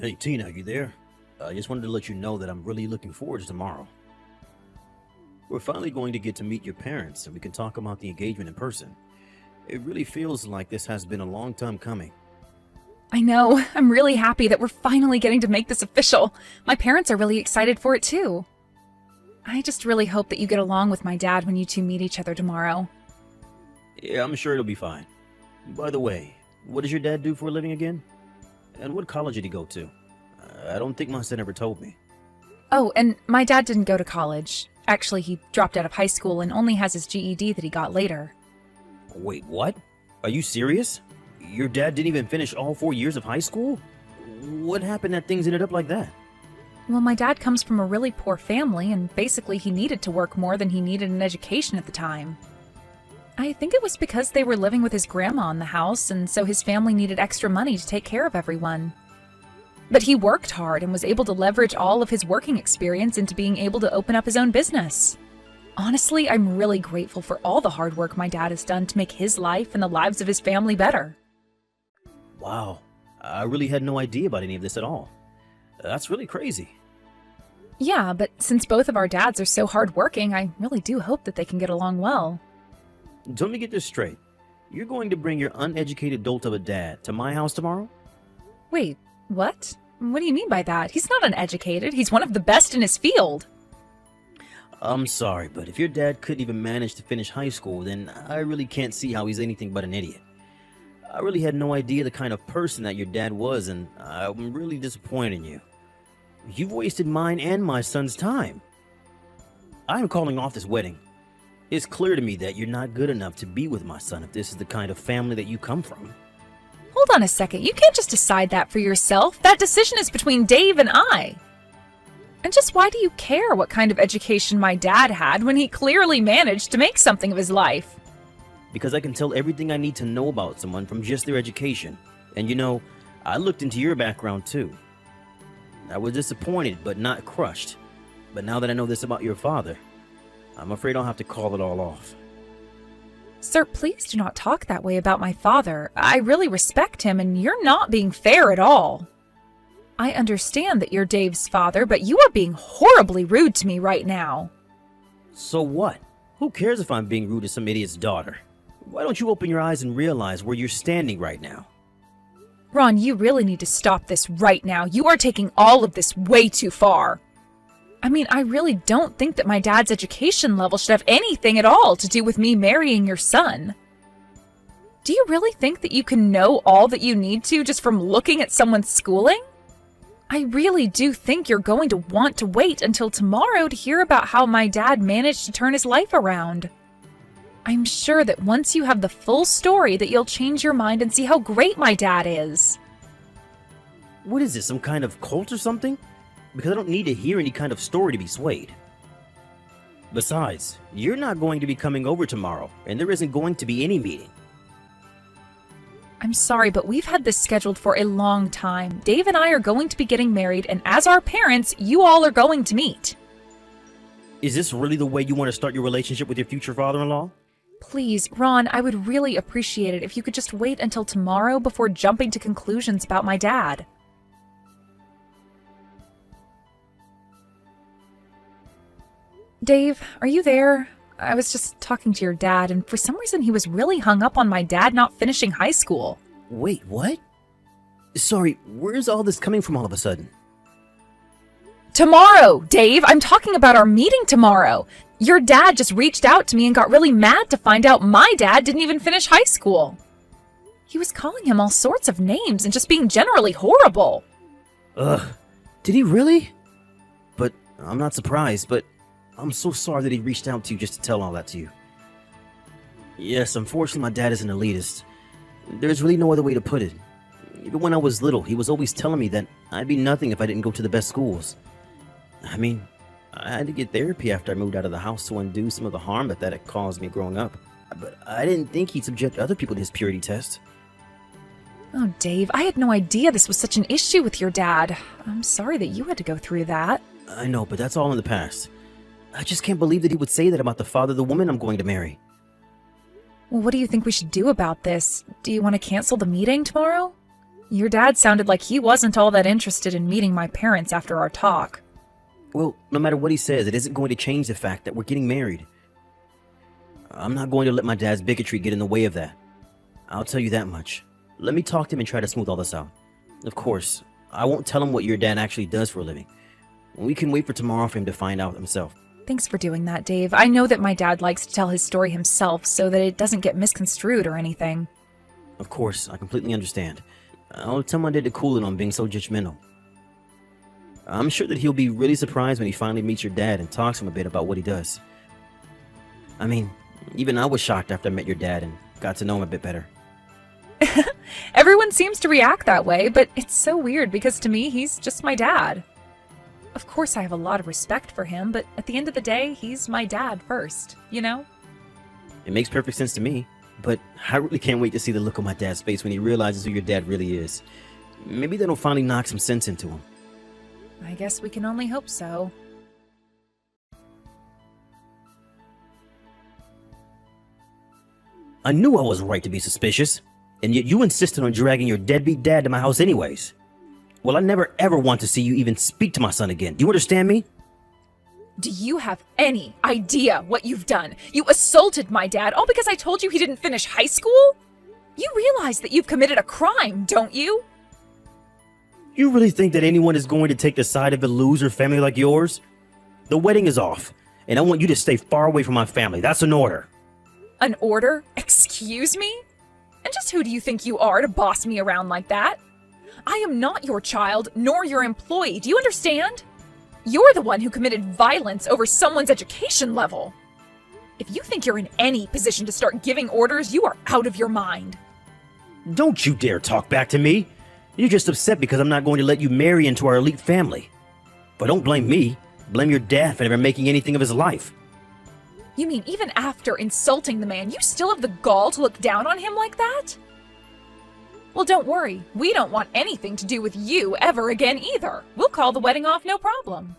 Hey Tina, you there? I just wanted to let you know that I'm really looking forward to tomorrow. We're finally going to get to meet your parents and we can talk about the engagement in person. It really feels like this has been a long time coming. I know. I'm really happy that we're finally getting to make this official. My parents are really excited for it too. I just really hope that you get along with my dad when you two meet each other tomorrow. Yeah, I'm sure it'll be fine. By the way, what does your dad do for a living again? And what college did he go to? I don't think my son ever told me. Oh, and my dad didn't go to college. Actually, he dropped out of high school and only has his GED that he got later. Wait, what? Are you serious? Your dad didn't even finish all 4 years of high school? What happened that things ended up like that? Well, my dad comes from a really poor family, and basically he needed to work more than he needed an education at the time. I think it was because they were living with his grandma in the house, and so his family needed extra money to take care of everyone. But he worked hard and was able to leverage all of his working experience into being able to open up his own business. Honestly, I'm really grateful for all the hard work my dad has done to make his life and the lives of his family better. Wow, I really had no idea about any of this at all. That's really crazy. Yeah, but since both of our dads are so hardworking, I really do hope that they can get along well. Let me get this straight. You're going to bring your uneducated dolt of a dad to my house tomorrow? Wait, what? What do you mean by that? He's not uneducated. He's one of the best in his field. I'm sorry, but if your dad couldn't even manage to finish high school, then I really can't see how he's anything but an idiot. I really had no idea the kind of person that your dad was, and I'm really disappointed in you. You've wasted mine and my son's time. I'm calling off this wedding. It's clear to me that you're not good enough to be with my son if this is the kind of family that you come from. Hold on a second. You can't just decide that for yourself. That decision is between Dave and I. And just why do you care what kind of education my dad had when he clearly managed to make something of his life? Because I can tell everything I need to know about someone from just their education. And you know, I looked into your background too. I was disappointed, but not crushed. But now that I know this about your father, I'm afraid I'll have to call it all off. Sir, please do not talk that way about my father. I really respect him, and you're not being fair at all. I understand that you're Dave's father, but you are being horribly rude to me right now. So what? Who cares if I'm being rude to some idiot's daughter? Why don't you open your eyes and realize where you're standing right now? Ron, you really need to stop this right now. You are taking all of this way too far. I mean, I really don't think that my dad's education level should have anything at all to do with me marrying your son. Do you really think that you can know all that you need to just from looking at someone's schooling? I really do think you're going to want to wait until tomorrow to hear about how my dad managed to turn his life around. I'm sure that once you have the full story that you'll change your mind and see how great my dad is. What is this, some kind of cult or something? Because I don't need to hear any kind of story to be swayed. Besides, you're not going to be coming over tomorrow, and there isn't going to be any meeting. I'm sorry, but we've had this scheduled for a long time. Dave and I are going to be getting married, and as our parents, you all are going to meet. Is this really the way you want to start your relationship with your future father-in-law? Please, Ron, I would really appreciate it if you could just wait until tomorrow before jumping to conclusions about my dad. Dave, are you there? I was just talking to your dad, and for some reason he was really hung up on my dad not finishing high school. Wait, what? Sorry, where's all this coming from all of a sudden? Tomorrow, Dave! I'm talking about our meeting tomorrow! Your dad just reached out to me and got really mad to find out my dad didn't even finish high school. He was calling him all sorts of names and just being generally horrible. Ugh, did he really? But I'm not surprised, but I'm so sorry that he reached out to you just to tell all that to you. Yes, unfortunately my dad is an elitist. There's really no other way to put it. Even when I was little, he was always telling me that I'd be nothing if I didn't go to the best schools. I mean, I had to get therapy after I moved out of the house to undo some of the harm that had caused me growing up. But I didn't think he'd subject other people to his purity test. Oh, Dave, I had no idea this was such an issue with your dad. I'm sorry that you had to go through that. I know, but that's all in the past. I just can't believe that he would say that about the father of the woman I'm going to marry. Well, what do you think we should do about this? Do you want to cancel the meeting tomorrow? Your dad sounded like he wasn't all that interested in meeting my parents after our talk. Well, no matter what he says, it isn't going to change the fact that we're getting married. I'm not going to let my dad's bigotry get in the way of that. I'll tell you that much. Let me talk to him and try to smooth all this out. Of course, I won't tell him what your dad actually does for a living. We can wait for tomorrow for him to find out himself. Thanks for doing that, Dave. I know that my dad likes to tell his story himself so that it doesn't get misconstrued or anything. Of course, I completely understand. I'll tell my dad to cool it on being so judgmental. I'm sure that he'll be really surprised when he finally meets your dad and talks to him a bit about what he does. I mean, even I was shocked after I met your dad and got to know him a bit better. Everyone seems to react that way, but it's so weird because to me, he's just my dad. Of course, I have a lot of respect for him, but at the end of the day, he's my dad first, you know? It makes perfect sense to me, but I really can't wait to see the look on my dad's face when he realizes who your dad really is. Maybe that'll finally knock some sense into him. I guess we can only hope so. I knew I was right to be suspicious, and yet you insisted on dragging your deadbeat dad to my house anyways. Well, I never ever want to see you even speak to my son again. Do you understand me? Do you have any idea what you've done? You assaulted my dad all because I told you he didn't finish high school? You realize that you've committed a crime, don't you? You really think that anyone is going to take the side of a loser family like yours? The wedding is off, and I want you to stay far away from my family. That's an order. An order? Excuse me? And just who do you think you are to boss me around like that? I am not your child, nor your employee. Do you understand? You're the one who committed violence over someone's education level. If you think you're in any position to start giving orders, you are out of your mind. Don't you dare talk back to me. You're just upset because I'm not going to let you marry into our elite family. But don't blame me. Blame your dad for never making anything of his life. You mean even after insulting the man, you still have the gall to look down on him like that? Well, don't worry. We don't want anything to do with you ever again either. We'll call the wedding off, no problem.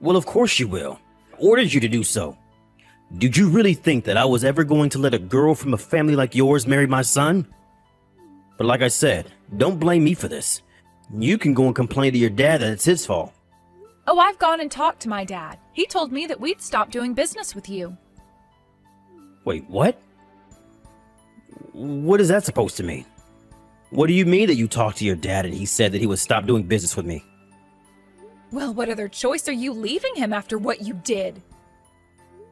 Well, of course you will. I ordered you to do so. Did you really think that I was ever going to let a girl from a family like yours marry my son? But like I said, don't blame me for this. You can go and complain to your dad that it's his fault. Oh, I've gone and talked to my dad. He told me that we'd stop doing business with you. Wait, what? What is that supposed to mean? What do you mean that you talked to your dad and he said that he would stop doing business with me? Well, what other choice are you leaving him after what you did?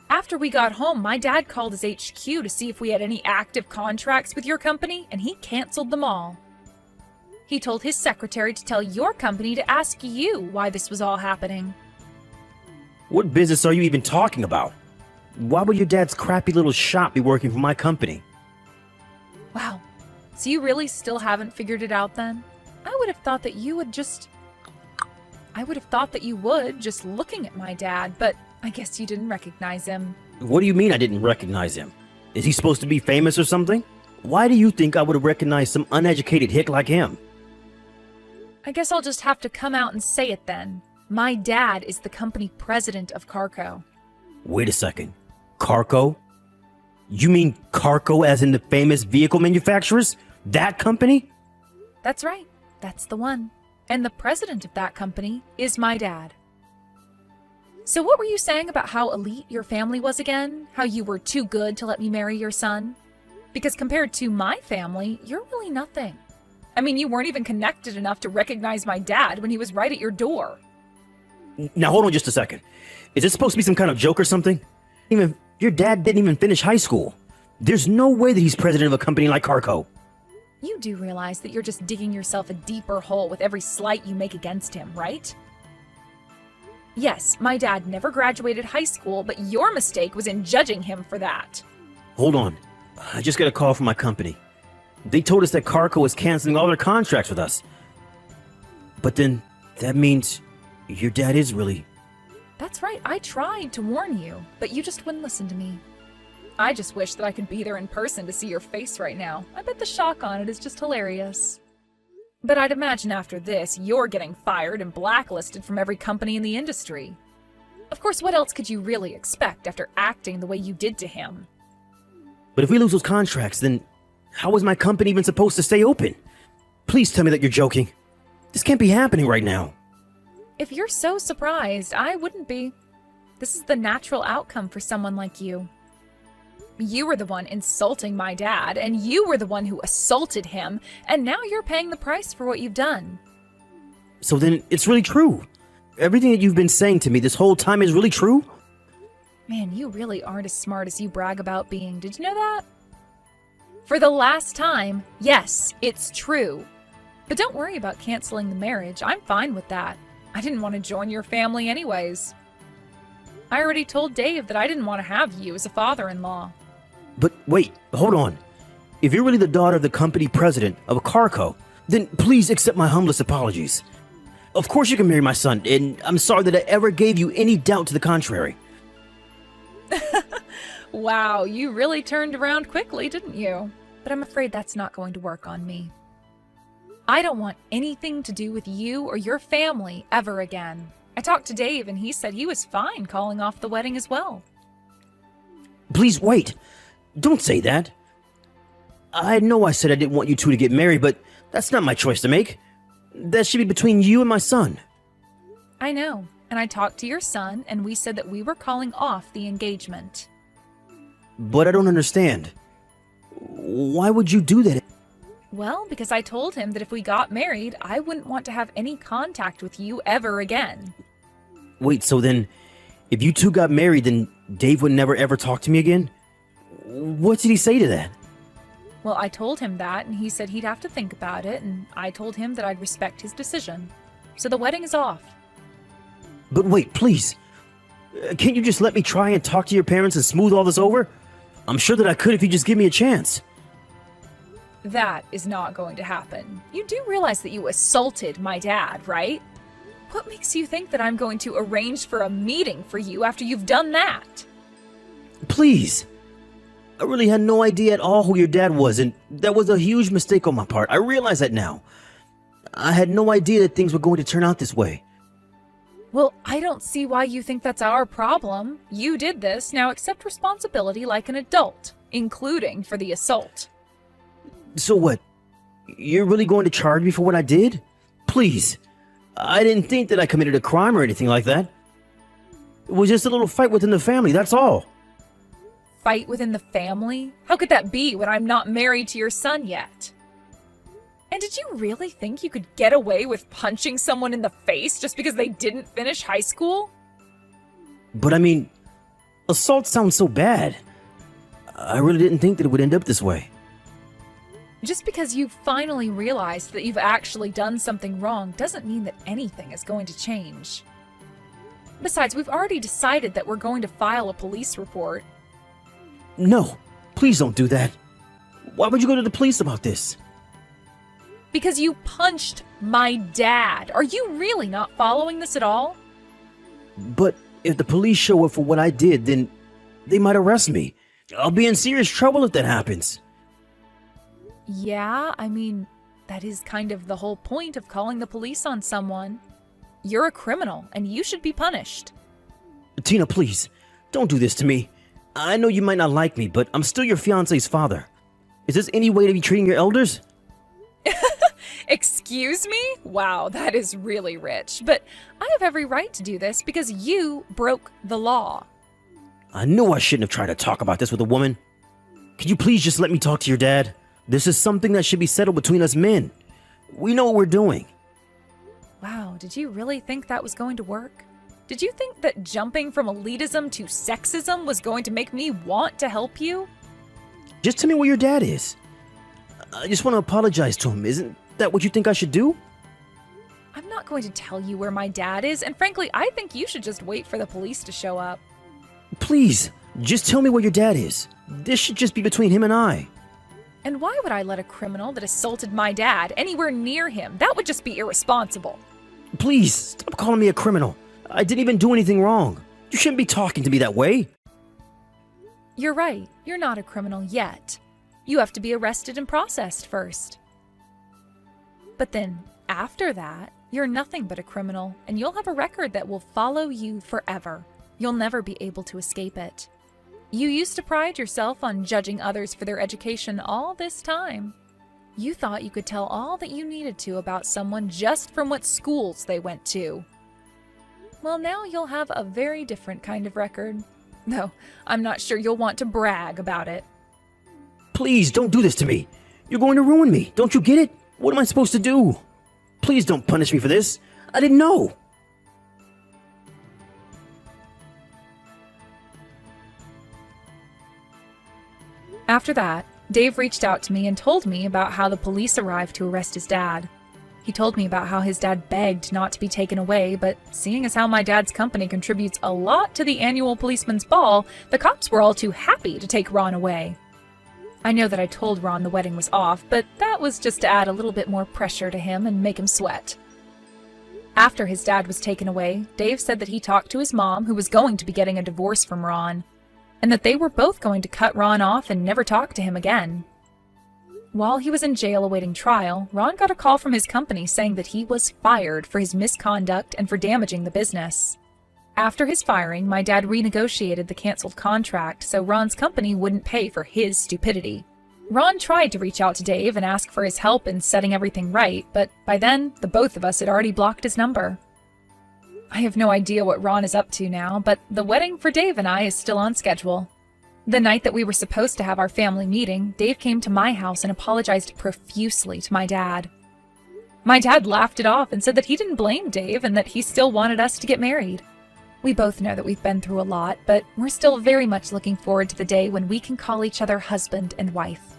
After we got home, my dad called his HQ to see if we had any active contracts with your company, and he canceled them all. He told his secretary to tell your company to ask you why this was all happening. What business are you even talking about? Why would your dad's crappy little shop be working for my company? Wow. So you really still haven't figured it out then? I would have thought that you would just looking at my dad, but I guess you didn't recognize him. What do you mean I didn't recognize him? Is he supposed to be famous or something? Why do you think I would have recognized some uneducated hick like him? I guess I'll just have to come out and say it then. My dad is the company president of Carco. Wait a second. Carco? You mean Carco as in the famous vehicle manufacturers? That company? That's right. That's the one. And the president of that company is my dad. So what were you saying about how elite your family was again? How you were too good to let me marry your son? Because compared to my family, you're really nothing. I mean, you weren't even connected enough to recognize my dad when he was right at your door. Now hold on just a second. Is this supposed to be some kind of joke or something? Your dad didn't even finish high school. There's no way that he's president of a company like Carco. You do realize that you're just digging yourself a deeper hole with every slight you make against him, right? Yes, my dad never graduated high school, but your mistake was in judging him for that. Hold on. I just got a call from my company. They told us that Carco is canceling all their contracts with us. But then, that means your dad is really... That's right, I tried to warn you, but you just wouldn't listen to me. I just wish that I could be there in person to see your face right now. I bet the shock on it is just hilarious. But I'd imagine after this, you're getting fired and blacklisted from every company in the industry. Of course, what else could you really expect after acting the way you did to him? But if we lose those contracts, then how is my company even supposed to stay open? Please tell me that you're joking. This can't be happening right now. If you're so surprised, I wouldn't be. This is the natural outcome for someone like you. You were the one insulting my dad, and you were the one who assaulted him, and now you're paying the price for what you've done. So then it's really true. Everything that you've been saying to me this whole time is really true? Man, you really aren't as smart as you brag about being. Did you know that? For the last time, yes, it's true. But don't worry about canceling the marriage. I'm fine with that. I didn't want to join your family anyways. I already told Dave that I didn't want to have you as a father-in-law. But wait, hold on. If you're really the daughter of the company president of a Carco, then please accept my humblest apologies. Of course you can marry my son, and I'm sorry that I ever gave you any doubt to the contrary. Wow, you really turned around quickly, didn't you? But I'm afraid that's not going to work on me. I don't want anything to do with you or your family ever again. I talked to Dave and he said he was fine calling off the wedding as well. Please wait. Don't say that. I know I said I didn't want you two to get married, but that's not my choice to make. That should be between you and my son. I know, and I talked to your son and we said that we were calling off the engagement. But I don't understand. Why would you do that? Well, because I told him that if we got married, I wouldn't want to have any contact with you ever again. Wait, so then, if you two got married, then Dave would never ever talk to me again? What did he say to that? Well, I told him that, and he said he'd have to think about it, and I told him that I'd respect his decision. So the wedding is off. But wait, please. Can't you just let me try and talk to your parents and smooth all this over? I'm sure that I could if you just give me a chance. That is not going to happen. You do realize that you assaulted my dad, right? What makes you think that I'm going to arrange for a meeting for you after you've done that? Please. I really had no idea at all who your dad was, and that was a huge mistake on my part. I realize that now. I had no idea that things were going to turn out this way. Well, I don't see why you think that's our problem. You did this, now accept responsibility like an adult, including for the assault. So what? You're really going to charge me for what I did? Please. I didn't think that I committed a crime or anything like that. It was just a little fight within the family, that's all. Fight within the family? How could that be when I'm not married to your son yet? And did you really think you could get away with punching someone in the face just because they didn't finish high school? But I mean, assault sounds so bad. I really didn't think that it would end up this way. Just because you've finally realized that you've actually done something wrong doesn't mean that anything is going to change. Besides, we've already decided that we're going to file a police report. No, please don't do that. Why would you go to the police about this? Because you punched my dad. Are you really not following this at all? But if the police show up for what I did, then they might arrest me. I'll be in serious trouble if that happens. Yeah, I mean, that is kind of the whole point of calling the police on someone. You're a criminal, and you should be punished. Tina, please, don't do this to me. I know you might not like me, but I'm still your fiancé's father. Is this any way to be treating your elders? Excuse me? Wow, that is really rich. But I have every right to do this because you broke the law. I knew I shouldn't have tried to talk about this with a woman. Could you please just let me talk to your dad? This is something that should be settled between us men. We know what we're doing. Wow, did you really think that was going to work? Did you think that jumping from elitism to sexism was going to make me want to help you? Just tell me where your dad is. I just want to apologize to him. Isn't that what you think I should do? I'm not going to tell you where my dad is, and frankly, I think you should just wait for the police to show up. Please, just tell me where your dad is. This should just be between him and I. And why would I let a criminal that assaulted my dad anywhere near him? That would just be irresponsible. Please, stop calling me a criminal. I didn't even do anything wrong. You shouldn't be talking to me that way. You're right. You're not a criminal yet. You have to be arrested and processed first. But then, after that, you're nothing but a criminal, and you'll have a record that will follow you forever. You'll never be able to escape it. You used to pride yourself on judging others for their education all this time. You thought you could tell all that you needed to about someone just from what schools they went to. Well, now you'll have a very different kind of record. Though, I'm not sure you'll want to brag about it. Please don't do this to me. You're going to ruin me. Don't you get it? What am I supposed to do? Please don't punish me for this. I didn't know. After that, Dave reached out to me and told me about how the police arrived to arrest his dad. He told me about how his dad begged not to be taken away, but seeing as how my dad's company contributes a lot to the annual policeman's ball, the cops were all too happy to take Ron away. I know that I told Ron the wedding was off, but that was just to add a little bit more pressure to him and make him sweat. After his dad was taken away, Dave said that he talked to his mom, who was going to be getting a divorce from Ron, and that they were both going to cut Ron off and never talk to him again. While he was in jail awaiting trial, Ron got a call from his company saying that he was fired for his misconduct and for damaging the business. After his firing, my dad renegotiated the canceled contract so Ron's company wouldn't pay for his stupidity. Ron tried to reach out to Dave and ask for his help in setting everything right, but by then, the both of us had already blocked his number. I have no idea what Ron is up to now, but the wedding for Dave and I is still on schedule. The night that we were supposed to have our family meeting, Dave came to my house and apologized profusely to my dad. My dad laughed it off and said that he didn't blame Dave and that he still wanted us to get married. We both know that we've been through a lot, but we're still very much looking forward to the day when we can call each other husband and wife.